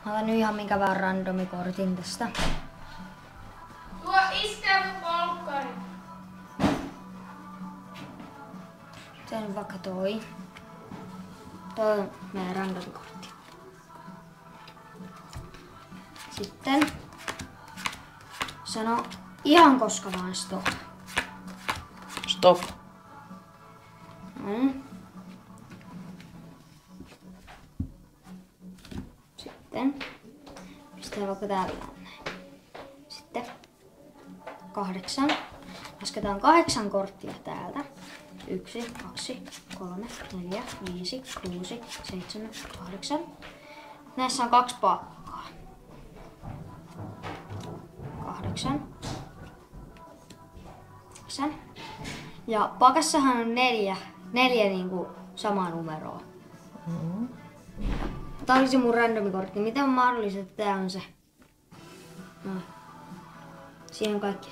Mä otan nyt ihan minkä vaan randomikortin tästä. Tuo iskee mun polkkari. Tän vaikka toi. Toi on meidän randomikortti. Sitten sano ihan koska vaan stop. Stop. Sitten pistää vaikka täällä näin. Sitten 8. Lasketaan 8 korttia täältä. 1, 2, 3, 4, 5, 6, 7, 8. Näissä on 2 pakkaa. 8. 8. Ja pakassahan on 4 niinku samaa numeroa. Tää olisi mun randomikortti. Miten on mahdollista, että tää on se? No. Siinä on kaikki.